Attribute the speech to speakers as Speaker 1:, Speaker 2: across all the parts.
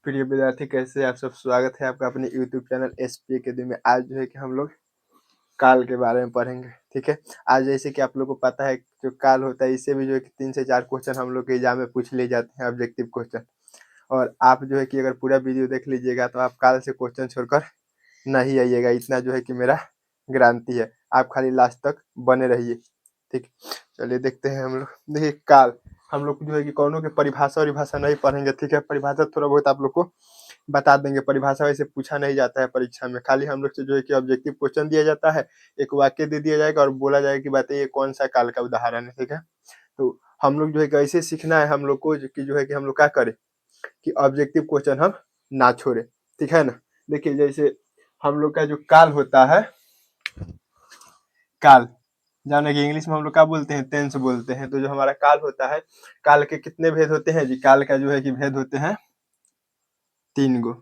Speaker 1: प्रिय विद्यार्थी, कैसे आप सब? स्वागत है आपका अपने यूट्यूब चैनल एसपी अकेडमी में। आज जो है कि हम लोग काल के बारे में पढ़ेंगे। ठीक है, आज जैसे कि आप लोग को पता है जो काल होता है, इससे भी जो है कि 3 से 4 क्वेश्चन हम लोग के एग्जाम में पूछ लिए जाते हैं, ऑब्जेक्टिव क्वेश्चन। और आप जो है कि अगर पूरा वीडियो देख लीजिएगा तो आप काल से क्वेश्चन छोड़कर नहीं आइएगा, इतना जो है कि मेरा गारंटी है। आप खाली लास्ट तक बने रहिए। ठीक, चलिए देखते हैं हम लोग। देखिए काल, हम लोग जो है कि कौनों के परिभाषा नहीं पढ़ेंगे। ठीक है, परिभाषा थोड़ा बहुत आप लोग को बता देंगे। परिभाषा वैसे पूछा नहीं जाता है परीक्षा में, खाली हम लोग से जो है कि ऑब्जेक्टिव क्वेश्चन दिया जाता है, एक वाक्य दे दिया जाएगा और बोला जाएगा कि बताइए कौन सा काल का उदाहरण है। ठीक है, तो हम लोग जो है कि ऐसे सीखना है हम लोग को कि जो है कि हम लोग क्या करें कि ऑब्जेक्टिव क्वेश्चन हम ना छोड़े। ठीक है ना, देखिए जैसे हम लोग का जो काल होता है, काल जाने की इंग्लिश में हम लोग क्या बोलते हैं, टेंस बोलते हैं। तो जो हमारा काल होता है, काल के कितने भेद होते हैं जी? काल का जो है कि भेद होते हैं 3 गो।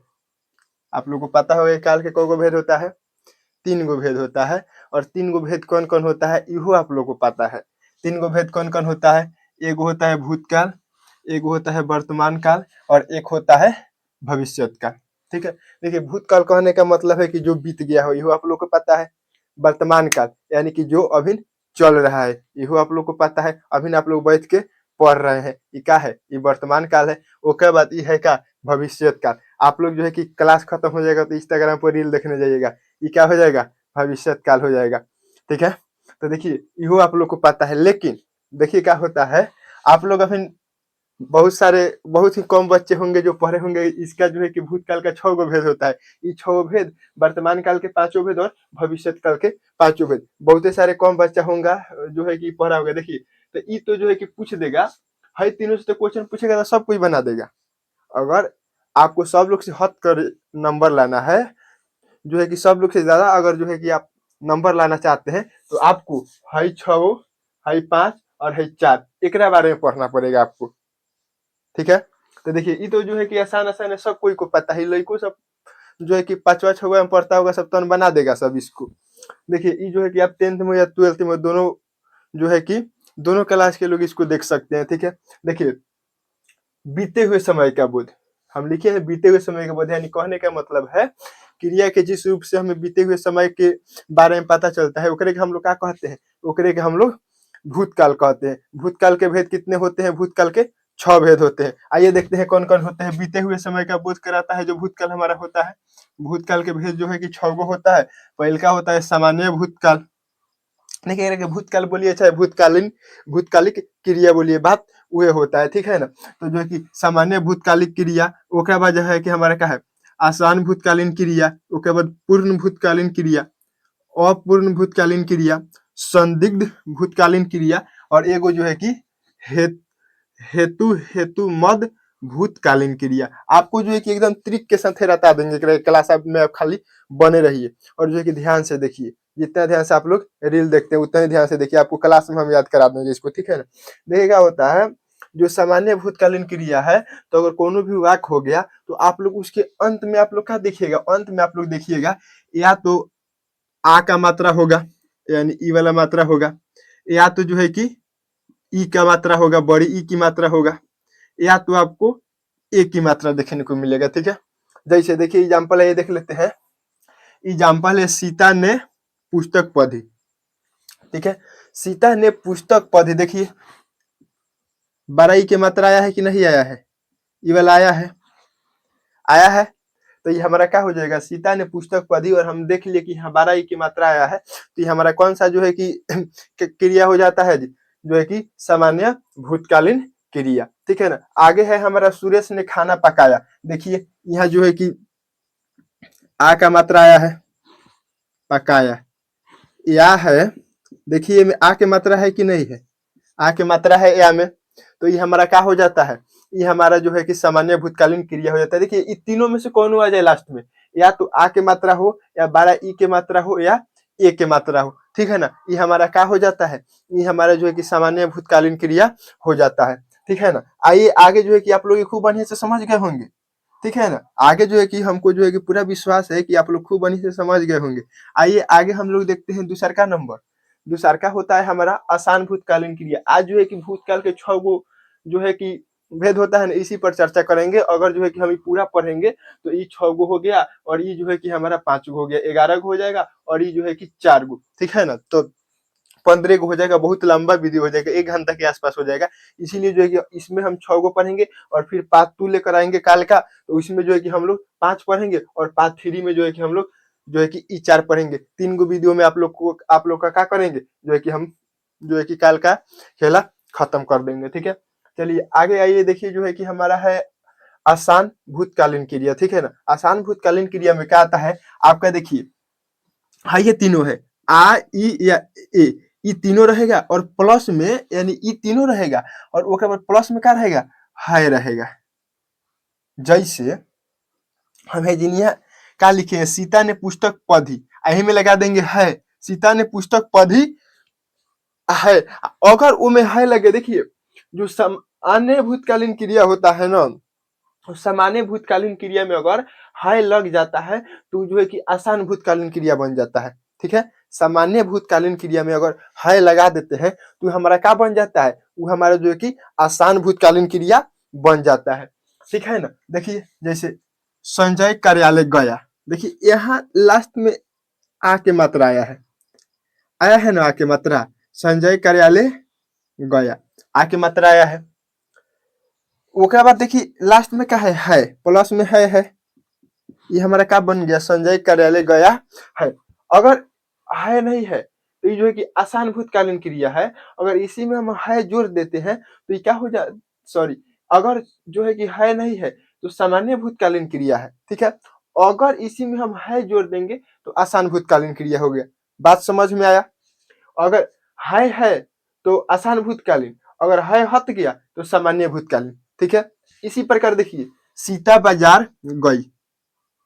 Speaker 1: आप लोग को पता होगा काल के कौ भेद होता है? 3 गो भेद होता है। और 3 गो भेद कौन कौन होता है इहो आप लोग को पता है। 3 गो भेद कौन कौन होता है? एक होता है भूतकाल, एक होता है वर्तमान काल और एक होता है भविष्यत काल। ठीक है, देखिए भूतकाल कहने का मतलब है कि जो बीत गया हो, इहो आप लोग को पता है। वर्तमान काल यानी कि जो अभी चल रहा है, इहो आप लोग को पता है। अभी आप लोग बैठ के पढ़ रहे हैं, ये क्या है? ये वर्तमान काल है। ओके बाद ये है क्या? भविष्यत काल। आप लोग जो है कि क्लास खत्म हो जाएगा तो इंस्टाग्राम पर रील देखने जाइएगा, ये क्या हो जाएगा? भविष्यत काल हो जाएगा। ठीक है, तो देखिए इहो आप लोग को पता है। लेकिन देखिए क्या होता है, आप लोग अभी बहुत ही कम बच्चे होंगे जो पढ़े होंगे इसका जो है कि भूतकाल का 6 गो भेद होता है। ये 6 भेद, वर्तमान काल के 5 भेद और भविष्यत काल के 5 भेद। बहुत सारे कम बच्चा होगा जो है कि पढ़ा होगा। देखिए तो ये तो जो है कि पूछ देगा, हर तीनों से तो क्वेश्चन पूछेगा तो सब कुछ बना देगा। अगर आपको सब लोग से हट कर नंबर लाना है, जो है कि सब लोग से ज्यादा अगर जो है कि आप नंबर लाना चाहते हैं, तो आपको हाई 6, हाई 5 और हाई 4 एक बारे में पढ़ना पड़ेगा आपको। ठीक है, तो देखिए ये तो जो है कि आसान आसान है, सब कोई को पता है। लड़कों सब जो है कि 5वां 6वां में पढ़ता होगा, सब तो बना देगा सब इसको। देखिए ये जो है कि आप 10th में या 12th में दोनों जो है कि दोनों क्लास के लोग इसको देख सकते हैं। ठीक है, देखिए बीते हुए समय का बोध, हम लिखे हैं बीते हुए समय का बोध, यानी कहने का मतलब है क्रिया के जिस रूप से हमें बीते हुए समय के बारे में पता चलता है, ओकरे के हम लोग क्या कहते हैं? ओकरे के हम लोग भूतकाल कहते हैं। भूतकाल के भेद कितने होते हैं? भूतकाल के 6 भेद होते हैं। आइए देखते हैं कौन कौन होते हैं। बीते हुए समय का बोध कराता है जो भूतकाल हमारा होता है। भूतकाल के भेद जो है कि 6 गो होता है। पहले का होता है सामान्य भूतकाल, नहीं कह भूतकाल बोलिए चाहे भूतकालीन भूतकालिक क्रिया बोलिए, बात वह होता है। ठीक है ना, तो जो है कि सामान्य भूतकालिक क्रिया, ओकरा बाद जो है कि हमारा क्या है? आसान भूतकालीन क्रिया, ओकरा बाद पूर्ण भूतकालीन क्रिया, अपूर्ण भूतकालीन क्रिया, संदिग्ध भूतकालीन क्रिया और एगो जो है कि हेतु हेतु मद भूतकालीन क्रिया। आपको जो है कि एकदम ट्रिक के साथ बता देंगे क्लास में, आप खाली बने रहिए और जो है कि ध्यान से देखिए। जितना ध्यान से आप लोग रील देखते हैं उतना ही ध्यान से देखिए, आपको क्लास में हम याद करा देंगे इसको। ठीक है ना, देखिए क्या होता है, जो सामान्य भूतकालीन क्रिया है, तो अगर कोनो भी वाक्य हो गया तो आप लोग उसके अंत में आप लोग क्या देखिएगा? अंत में आप लोग देखिएगा या तो आ का मात्रा होगा, यानी ई वाला मात्रा होगा, या तो जो है कि ई का मात्रा होगा, बड़ी ई की मात्रा होगा, या तो आपको ए की मात्रा देखने को मिलेगा। ठीक है, जैसे देखिए एग्जाम्पल है, ये देख लेते हैं। एग्जाम्पल है सीता ने पुस्तक पढ़ी। ठीक है, सीता ने पुस्तक पढ़ी। देखिए बड़ा ई की मात्रा आया है कि नहीं आया है? ई वाला आया है, आया है। तो ये हमारा क्या हो जाएगा? सीता ने पुस्तक पढ़ी और हम देख लिए कि हमारा ई की मात्रा आया है, तो ये हमारा कौन सा जो है कि क्रिया हो जाता है जी? जो है कि सामान्य भूतकालीन क्रिया। ठीक है ना, आगे है हमारा सुरेश ने खाना पकाया। देखिए यहाँ जो है कि आ का मात्रा आया है, पकाया, या है। देखिए में आ के मात्रा है कि नहीं है? आ के मात्रा है या में, तो ये हमारा क्या हो जाता है? ये हमारा जो है कि सामान्य भूतकालीन क्रिया हो जाता है। देखिए इन तीनों में से कौन आ जाए लास्ट में, या तो आ के मात्रा हो, या 12 ई के मात्रा हो, या ए के मात्रा हो। ठीक है ना, ये हमारा क्या हो जाता है? ये हमारा जो है कि सामान्य भूतकालीन क्रिया हो जाता है। ठीक है ना, आइए आगे जो है कि आप लोग खूब बढ़िया से समझ गए होंगे। ठीक है ना, आगे जो है कि हमको जो है कि पूरा विश्वास है कि आप लोग खूब बढ़िया से समझ गए होंगे। आइए आगे हम लोग देखते हैं दूसरा नंबर। दूसरा का होता है हमारा आसान भूतकालीन क्रिया। आज जो है कि भूतकाल के 6 गो जो है कि भेद होता है ना, इसी पर चर्चा करेंगे। अगर जो है कि हम ये पूरा पढ़ेंगे तो ये 6 गो हो गया और ये जो है कि हमारा 5 गो हो गया, 11 गो हो जाएगा और ये जो है कि 4 गो, ठीक है ना। तो 15 गो हो जाएगा, बहुत लंबा वीडियो हो जाएगा, 1 घंटा के आसपास हो जाएगा। इसीलिए जो है कि इसमें हम 6 गो पढ़ेंगे और फिर पार्ट 2 लेकर आएंगे काल का, तो इसमें जो है कि हम लोग 5 पढ़ेंगे और पार्ट 3 में जो है कि हम लोग जो है कि ई 4 पढ़ेंगे। 3 गो वीडियो में आप लोग का क्या करेंगे, जो है कि हम जो है कि काल का खेला खत्म कर देंगे, ठीक है। चलिए आगे आइए, देखिए जो है कि हमारा है आसान भूतकालीन क्रिया, ठीक है ना। आसान भूतकालीन क्रिया में क्या आता है आपका, देखिए हाँ ये तीनों है, आ ई या ए, ये तीनों रहेगा और प्लस में यानी ये तीनों रहेगा और ओके बाद प्लस में क्या रहेगा, है रहेगा। जैसे हम है जिनिया क्या लिखे हैं, सीता ने पुस्तक पढ़ी, यही में लगा देंगे है, सीता ने पुस्तक पढ़ी है। अगर वो में है लगे, देखिए जो सामान्य भूतकालीन क्रिया होता है ना, सामान्य भूतकालीन क्रिया में अगर है लग जाता है तो जो है कि आसान भूतकालीन क्रिया बन जाता है, ठीक है। सामान्य भूतकालीन क्रिया में अगर है लगा देते हैं तो हमारा क्या बन जाता है, वो हमारा जो है कि आसान भूतकालीन क्रिया बन जाता है, ठीक है ना। देखिए जैसे संजय कार्यालय गया, देखिए यहाँ लास्ट में आके मात्रा आया है ना, आके मात्रा, संजय कार्यालय गया, आके मात्रा आया है। ओकरा बाद देखिए लास्ट में क्या है प्लस में है, ये हमारा क्या बन गया, संजय कार्यालय गया है। अगर है नहीं है तो ये जो है कि आसान भूतकालीन क्रिया है, अगर इसी में हम है जोड़ देते हैं तो ये क्या हो जा, सॉरी, अगर जो है कि है नहीं है तो सामान्य भूतकालीन क्रिया है, ठीक है। अगर इसी में हम है जोड़ देंगे तो आसान भूतकालीन क्रिया हो गया। बात समझ में आया। अगर है तो आसान भूतकालीन, अगर है हट गया तो सामान्य भूतकालीन, ठीक है। इसी प्रकार देखिए सीता बाजार गई,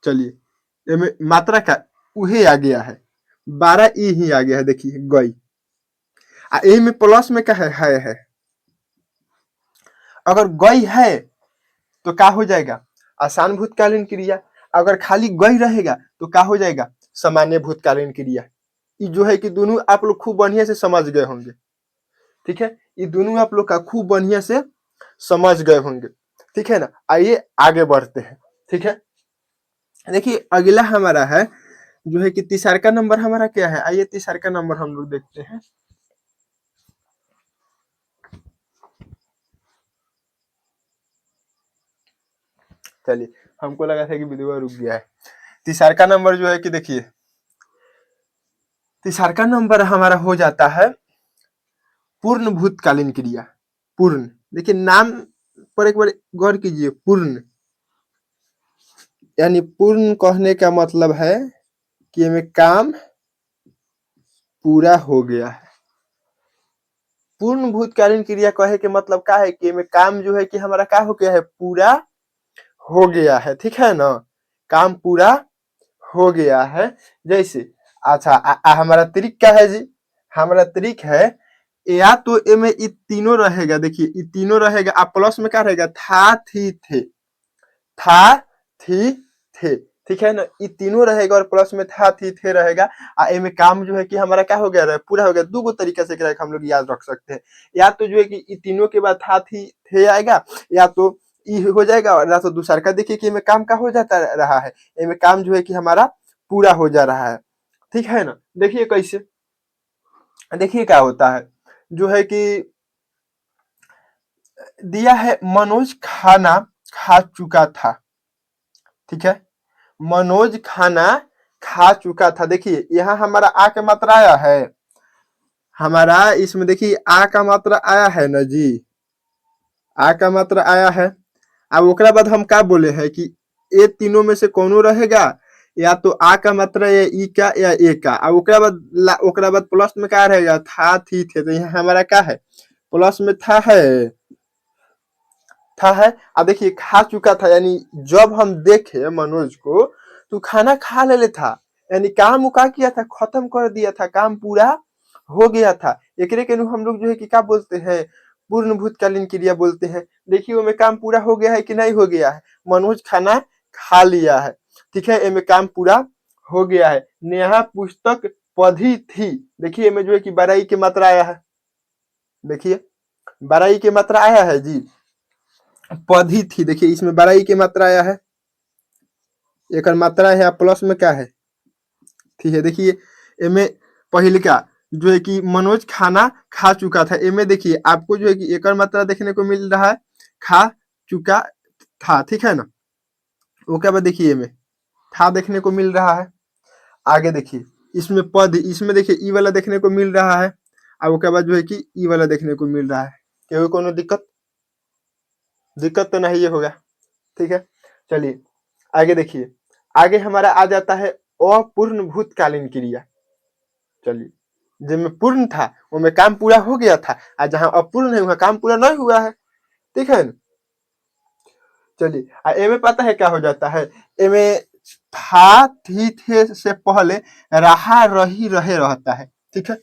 Speaker 1: चलिए मात्रा का उहे आ गया है, 12 ई ही आ गया है, देखिए गई, यही में प्लस में क्या है। अगर गई है तो क्या हो जाएगा, आसान भूतकालीन क्रिया। अगर खाली गई रहेगा तो क्या हो जाएगा, सामान्य भूतकालीन क्रिया। ये जो है कि दोनों आप लोग खूब बढ़िया से समझ गए होंगे, ठीक है। ये दोनों आप लोग का खूब बढ़िया से समझ गए होंगे, ठीक है ना। आइए आगे बढ़ते हैं, ठीक है। देखिए अगला हमारा है जो है कि तीसरा का नंबर हमारा क्या है, आइए तीसरा का नंबर हम लोग देखते हैं। चलिए हमको लगा था कि वीडियो रुक गया है। तीसरा का नंबर जो है कि देखिए तीसरा का नंबर हमारा हो जाता है पूर्ण भूतकालीन क्रिया। पूर्ण, देखिए नाम पर एक बार गौर कीजिए, पूर्ण यानी पूर्ण कहने का मतलब है कि हमें काम पूरा हो गया है। पूर्ण भूतकालीन क्रिया कहे के मतलब क्या है कि हमें काम जो है कि हमारा क्या हो गया है, पूरा हो गया है, ठीक है ना। काम पूरा हो गया है। जैसे अच्छा हमारा त्रिक क्या है जी, हमारा त्रिक है या तो ए में ये तीनों रहेगा, देखिए ये तीनों रहेगा, आप प्लस में क्या रहेगा, था थी थे, था थी थे, ठीक है ना। ये तीनों रहेगा और प्लस में था थी थे रहेगा। ए में काम जो है कि हमारा क्या हो गया, पूरा हो गया। दो तरीके से हम लोग याद रख सकते हैं, या तो जो है कि ये तीनों के बाद था थी थे आएगा, या तो ई हो जाएगा, और या तो दूसरा का देखिए कि इनमें काम का हो जाता रहा है, इनमें काम जो है कि हमारा पूरा हो जा रहा है, ठीक है ना। देखिए कैसे, देखिए क्या होता है जो है कि दिया है मनोज खाना खा चुका था, ठीक है। मनोज खाना खा चुका था, देखिए यहाँ हमारा आ का मात्रा आया है, हमारा इसमें देखिए आ का मात्रा आया है ना जी, आ का मात्रा आया है। अब ओकरा बाद हम क्या बोले हैं कि ये तीनों में से कौनो रहेगा, या तो आ का मात्रा या ई का या ए का। अब ओकरा बाद प्लस में क्या रहेगा, था थी थे, तो यहाँ हमारा क्या है, प्लस में था है। अब देखिए खा चुका था, यानी जब हम देखे मनोज को तो खाना खा ले था, यानी काम का किया था, खत्म कर दिया था, काम पूरा हो गया था। एकरे के हम लोग जो है कि क्या बोलते हैं, पूर्ण भूतकालीन क्रिया बोलते हैं। देखिए में काम पूरा हो गया है कि नहीं हो गया है, मनोज खाना खा लिया है, ठीक है, इनमें काम पूरा हो गया है। नेहा पुस्तक पढ़ी थी, देखिए में जो है कि बड़ाई की मात्रा आया है, देखिए बड़ाई की मात्रा आया है जी। पधी थी, देखिए इसमें बड़ा ई की मात्रा आया है, एक मात्रा है, प्लस में क्या है, थी है। देखिए एमे पहले का जो है कि मनोज खाना खा चुका था, एमे देखिए आपको जो है कि एक मात्रा देखने को मिल रहा है, खा चुका था, ठीक है ना। वो क्या बात, देखिए एमे था देखने को मिल रहा है। आगे देखिए इसमें पद, इसमें देखिए ई वाला देखने को मिल रहा है, और वो क्या बात जो है कि ई वाला देखने को मिल रहा है। क्यों, कोनो दिक्कत, दिक्कत तो नहीं ये होगा, ठीक है। चलिए आगे देखिए, आगे हमारा आ जाता है अपूर्ण भूतकालीन क्रिया। चलिए जिसमें पूर्ण था उनमें काम पूरा हो गया था, और जहां अपूर्ण है वहां काम पूरा नहीं हुआ है, ठीक है ना। चलिए एमे पता है क्या हो जाता है, एमे था थी थे से पहले रहा रही रहे रहता है, ठीक है।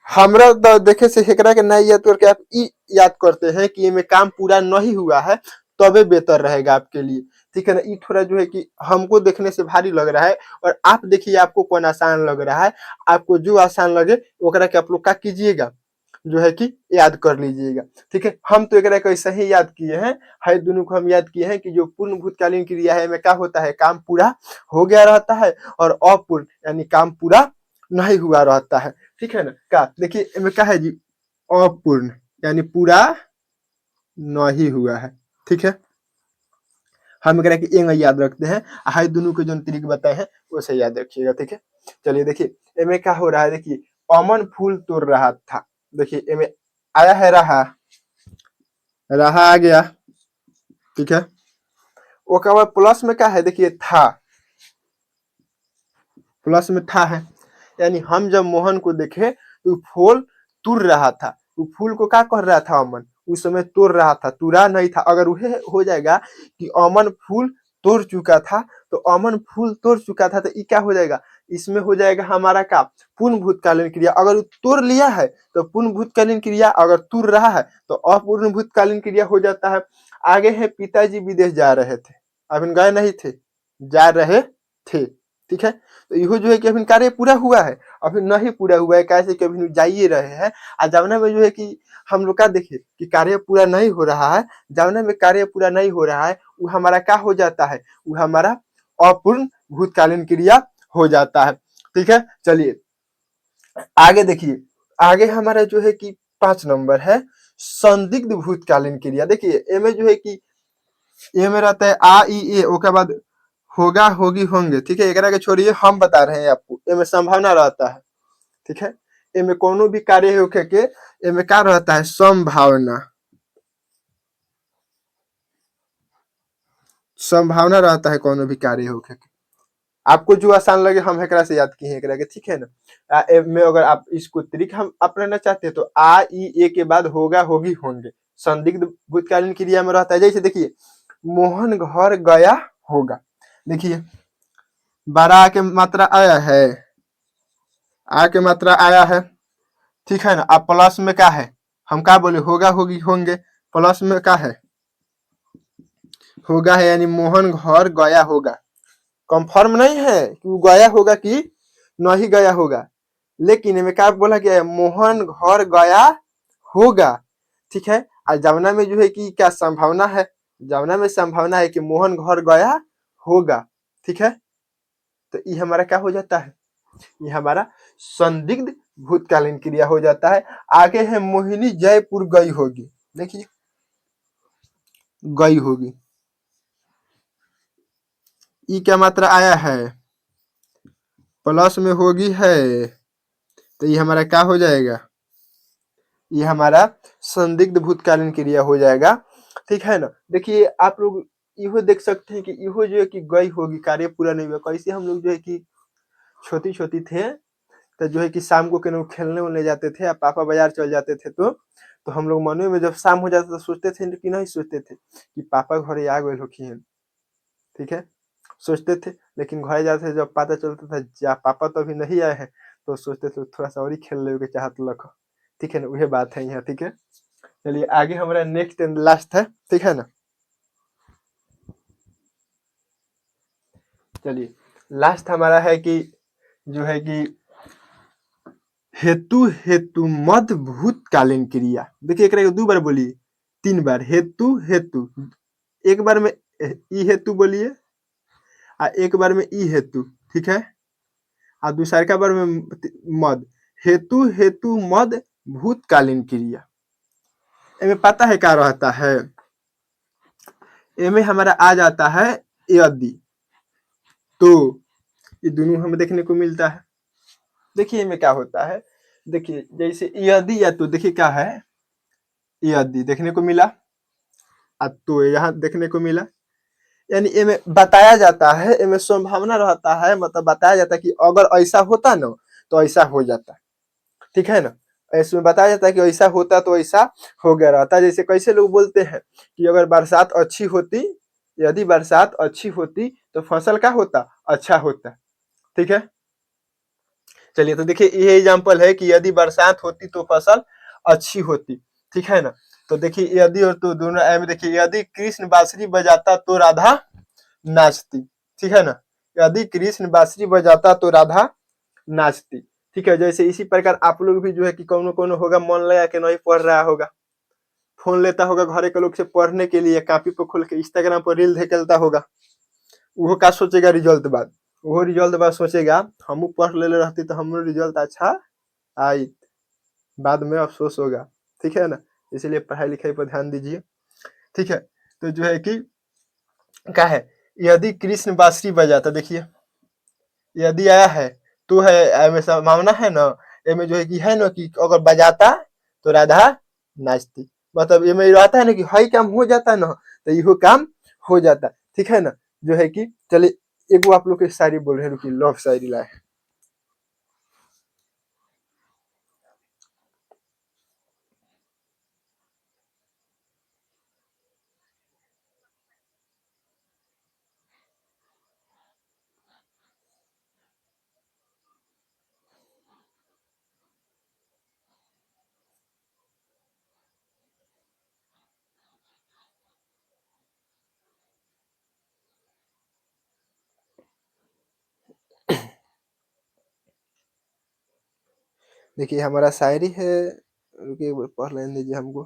Speaker 1: हमरा देखे से हेकरा के नहीं याद करके आप ई याद करते हैं कि इनमें काम पूरा नहीं हुआ है, तबे बेहतर रहेगा आपके लिए, ठीक है ना। ये थोड़ा जो है कि हमको देखने से भारी लग रहा है, और आप देखिए आपको कौन आसान लग रहा है, आपको जो आसान लगे ओकरा के आप लोग का कीजिएगा, जो है कि याद कर लीजिएगा, ठीक है। हम तो एकरा को ऐसे ही याद किए हैं, है दोनों को हम याद किए हैं कि जो पूर्ण भूतकालीन क्रिया है में क्या होता है, काम पूरा हो गया रहता है, और अपूर्ण यानी काम पूरा नहीं हुआ रहता है, ठीक है ना। का देखिए इसमें क्या है जी, अपूर्ण यानी पूरा नहीं हुआ है, ठीक है। हम एकरा के एंग याद रखते हैं, हाई दोनों के जो तरीके बताए हैं उसे याद रखिएगा, ठीक है। चलिए देखिए एमे क्या हो रहा है, देखिए अमन फूल तोड़ रहा था, देखिए एमे आया है रहा, रहा आ गया, ठीक है। ओके बाद प्लस में क्या है, देखिए था, प्लस में था है, यानी हम जब मोहन को देखे तो फूल तुर रहा था, वो फूल को क्या कर रहा था अमन, उस समय तोड़ रहा था, तुरा नहीं था। अगर वह हो जाएगा कि अमन फूल तोड़ चुका था, तो अमन फूल तोड़ चुका था, तो ये क्या हो जाएगा, इसमें हो जाएगा हमारा का पूर्ण भूतकालीन क्रिया। अगर तोड़ लिया है तो पूर्ण भूतकालीन क्रिया, अगर तुर रहा है तो अपूर्ण भूतकालीन क्रिया हो जाता है। आगे है पिताजी विदेश जा रहे थे, अभी गए नहीं थे, जा रहे थे, ठीक है। तो इहो जो है कि अभी कार्य पूरा हुआ है, अभी नहीं पूरा हुआ है, कैसे कि अभी जाइए रहे हैं। और जमुना में जो है कि हम लोग का देखिए कि कार्य पूरा नहीं हो रहा है, जमुना में कार्य पूरा नहीं हो रहा है, वो हमारा क्या हो जाता है, वो हमारा अपूर्ण भूतकालीन क्रिया हो जाता है, ठीक है। चलिए आगे देखिए, आगे हमारा जो है कि 5 नंबर है संदिग्ध भूतकालीन क्रिया। देखिए एमे जो है कि ए में रहता है आ ई ए, ओके बाद होगा होगी होंगे, ठीक है। एकरा के छोड़िए, हम बता रहे हैं आपको, एमे संभावना रहता है, ठीक है। एमे कोनो भी कार्य होके के एमे क्या रहता है, संभावना, संभावना रहता है कोनो भी कार्य होके के। आपको जो आसान लगे हम एकरा से याद किए एकरा के, ठीक है ना। में अगर आप इसको त्रिक हम अपनाना चाहते हैं तो आ ई ए के बाद होगा होगी होंगे, संदिग्ध भूतकालीन क्रिया में रहता है। जैसे देखिए मोहन घर गया होगा, देखिए बारह के मात्रा आया है, आ के मात्रा आया है, ठीक है ना। अब प्लस में क्या है, हम क्या बोले, होगा होगी होंगे, प्लस में क्या है, होगा है, यानी मोहन घर गया होगा। कंफर्म नहीं है कि वो गया होगा कि नहीं गया होगा, लेकिन इनमें क्या बोला गया है, मोहन घर गया होगा, ठीक है। और जमुना में जो है कि क्या संभावना है, जमुना में संभावना है कि मोहन घर गया होगा, ठीक है। तो ये हमारा क्या हो जाता है, ये हमारा संदिग्ध भूतकालीन क्रिया हो जाता है। आगे है मोहिनी जयपुर गई होगी, देखिए गई होगी, ई क्या मात्रा आया है, प्लस में होगी है, तो ये हमारा क्या हो जाएगा, ये हमारा संदिग्ध भूतकालीन क्रिया हो जाएगा, ठीक है ना। देखिए आप लोग इहो देख सकते हैं कि इहो जो है कि गई होगी कार्य पूरा नहीं हुआ। कैसे हम लोग जो है कि छोटी छोटी थे, तो जो है कि शाम को कहीं खेलने उलने जाते थे, पापा बाजार चल जाते थे, तो हम लोग मन में जब शाम हो जाता तो सोचते थे कि नहीं सोचते थे कि पापा घरे आ गए होखिन, ठीक है, सोचते थे। लेकिन घरे जाते थे जब पता चलता था जा पापा तो अभी नहीं आए हैं, तो सोचते थे थोड़ा सा और ही खेल ले के चाहत लख, ठीक है ना। वही बात है यहाँ, ठीक है। चलिए आगे हमारा नेक्स्ट एंड लास्ट है, ठीक है ना। चलिए लास्ट हमारा है कि जो है कि हेतु हेतु मध्य भूतकालीन क्रिया। देखिए एक दो बार बोलिए, 3 बार हेतु हेतु, एक बार में ई हेतु बोलिए और एक बार में ई हेतु, ठीक है। और दूसरा बार में मद, हेतु हेतु मद भूतकालीन क्रिया। इनमें पता है क्या रहता है, इनमें हमारा आ जाता है यदि, तो ये दोनों हमें देखने को मिलता है। देखिए इनमें क्या होता है, देखिए जैसे यदि या तो, देखिए क्या है, यदि देखने को मिला और तो यहाँ देखने को मिला, यानी इनमें बताया जाता है, इनमें संभावना रहता है, मतलब बताया जाता है कि अगर ऐसा होता ना तो ऐसा हो जाता, ठीक है ना। इसमें बताया जाता है कि ऐसा होता तो ऐसा हो गया रहता। जैसे कैसे लोग बोलते हैं कि अगर बरसात अच्छी होती, यदि बरसात अच्छी होती तो फसल क्या होता, अच्छा होता, ठीक है। चलिए तो देखिए ये एग्जांपल है कि यदि बरसात होती तो फसल अच्छी होती, ठीक है ना। तो देखिए यदि और तो दोनों में देखिए, यदि कृष्ण बांसुरी बजाता तो राधा नाचती, ठीक है ना। यदि कृष्ण बांसुरी बजाता तो राधा नाचती, ठीक है। जैसे इसी प्रकार आप लोग भी जो है कि कौनो कौनो होगा मन लगा के नहीं पढ़ रहा होगा, फोन लेता होगा घरे के लोग से पढ़ने के लिए, कॉपी पर खोल के इंस्टाग्राम पर रील धकेलता होगा, वो क्या सोचेगा रिजल्ट बाद, वो रिजल्ट बाद सोचेगा हम पढ़ ले रहती तो हमरो रिजल्ट अच्छा आई, बाद में अफसोस होगा, ठीक है ना। इसलिए पढ़ाई लिखाई पर ध्यान दीजिए, ठीक है। तो जो है कि क्या है, यदि कृष्ण बांसुरी बजाता, देखिए यदि आया है तो है, ऐमें संभावना है ना, एमें जो है कि है ना कि अगर बजाता तो राधा नाचती, मतलब ये में रहता है ना कि हई काम हो जाता ना तो इहो काम हो जाता, ठीक है ना। जो है कि चलिए एक वो आप लोग के शायरी बोल रहे हैं, रुकी लव शायरी लाए। देखिए हमारा शायरी है, रुकिए एक बार पढ़ लेने दीजिए हमको।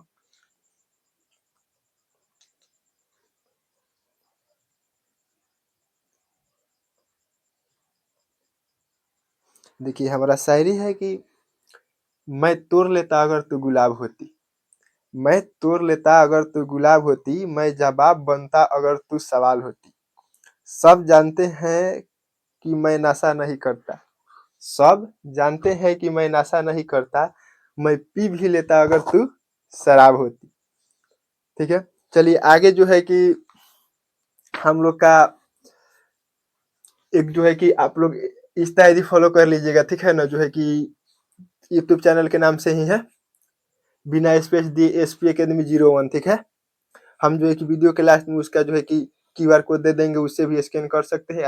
Speaker 1: देखिए हमारा शायरी है कि मैं तोड़ लेता अगर तू गुलाब होती, मैं तोड़ लेता अगर तू गुलाब होती, मैं जवाब बनता अगर तू सवाल होती। सब जानते हैं कि मैं नशा नहीं करता, सब जानते हैं कि मैं नशा नहीं करता, मैं पी भी लेता अगर तू शराब होती, ठीक है। चलिए आगे जो है कि हम लोग का एक जो है कि आप लोग इंस्टा आईडी फॉलो कर लीजिएगा, ठीक है ना। जो है कि यूट्यूब चैनल के नाम से ही है, बिना स्पेस दिए एसपी एकेडमी 01, ठीक है। हम जो है कि वीडियो के लास्ट में उसका जो है कि क्यूआर कोड दे देंगे, उससे भी स्कैन कर सकते हैं,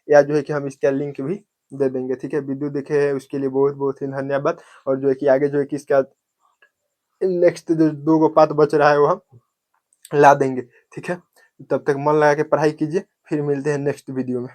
Speaker 1: या जो है कि हम इसका लिंक भी दे देंगे, ठीक है। वीडियो देखे है उसके लिए बहुत बहुत ही धन्यवाद। और जो है कि आगे जो है कि इसका नेक्स्ट जो 2 गो पार्ट बच रहा है वो हम ला देंगे, ठीक है। तब तक मन लगा के पढ़ाई कीजिए, फिर मिलते हैं नेक्स्ट वीडियो में।